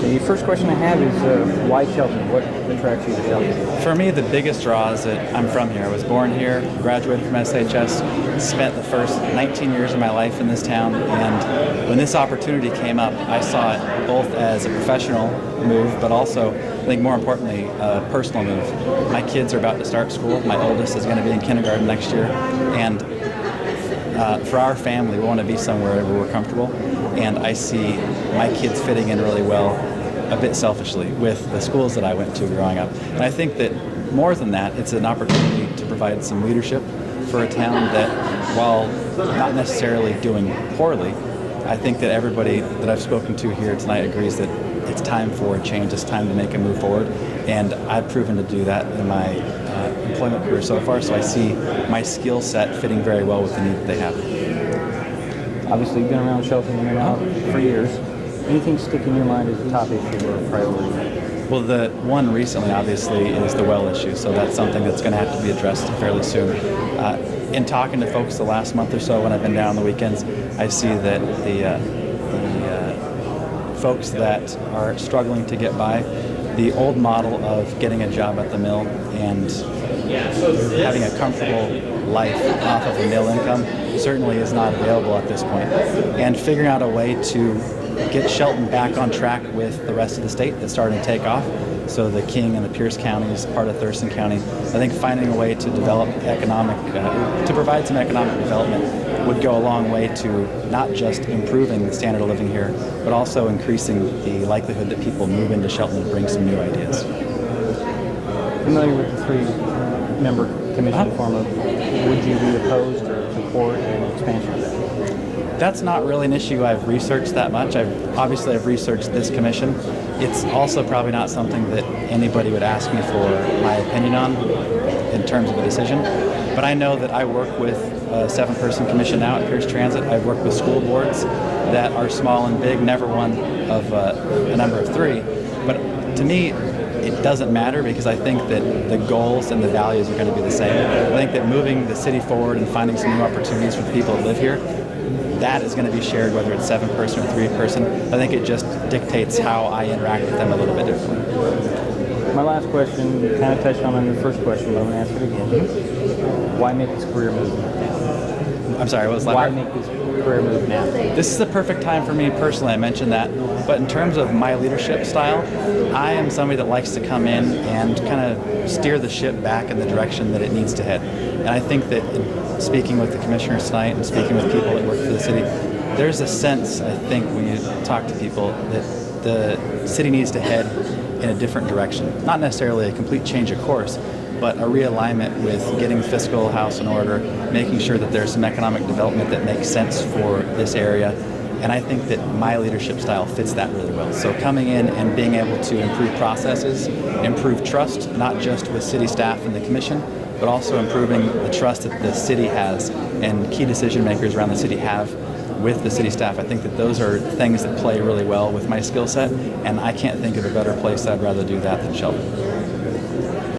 The first question I have is why Shelton? What attracts you to Shelton? For me, the biggest draw is that I'm from here. I was born here, graduated from SHS, spent the first 19 years of my life in this town, and when this opportunity came up, I saw it both as a professional move, but also, I think more importantly, a personal move. My kids are about to start school. My oldest is going to be in kindergarten next year, and for our family, we want to be somewhere where we're comfortable, and I see my kids fitting in really well, a bit selfishly, with the schools that I went to growing up. And I think that more than that, it's an opportunity to provide some leadership for a town that, while not necessarily doing poorly, I think that everybody that I've spoken to here tonight agrees that it's time for a change, it's time to make a move forward, and I've proven to do that in my employment career so far, so I see my skill set fitting very well with the need that they have. Obviously, you've been around Shelton here now for years. Anything stick in your mind as a top issue or a priority? Well, the one recently, obviously, is the well issue, so that's something that's going to have to be addressed fairly soon. In talking to folks the last month or so when I've been down on the weekends, I see that the folks that are struggling to get by, the old model of getting a job at the mill and having a comfortable life off of a mill income certainly is not available at this point. And figuring out a way to get Shelton back on track with the rest of the state that's starting to take off, so the King and the Pierce counties, part of Thurston County, I think finding a way to develop to provide some economic development would go a long way to not just improving the standard of living here, but also increasing the likelihood that people move into Shelton and bring some new ideas. Familiar with the three-member commission form of, would you be opposed or support an expansion of that? That's not really an issue I've researched that much. I've researched this commission. It's also probably not something that anybody would ask me for my opinion on in terms of a decision. But I know that I work with a 7-person commission now at Pierce Transit. I've worked with school boards that are small and big, never one of a number of 3. But to me, it doesn't matter because I think that the goals and the values are going to be the same. I think that moving the city forward and finding some new opportunities for the people that live here, that is going to be shared whether it's 7-person or 3-person. I think it just dictates how I interact with them a little bit differently. My last question, you kind of touched on your first question, but I'm going to ask it again. Why make this career move now? I'm sorry, what was that? Why make this career move now? This is the perfect time for me personally, I mentioned that. But in terms of my leadership style, I am somebody that likes to come in and kind of steer the ship back in the direction that it needs to head. And I think that in speaking with the commissioners tonight and speaking with people that work for the city, there's a sense, I think, when you talk to people that the city needs to head in a different direction. Not necessarily a complete change of course, but a realignment with getting the fiscal house in order, making sure that there's some economic development that makes sense for this area. And I think that my leadership style fits that really well. So coming in and being able to improve processes, improve trust, not just with city staff and the commission, but also improving the trust that the city has and key decision makers around the city have with the city staff. I think that those are things that play really well with my skill set, and I can't think of a better place I'd rather do that than Shelton.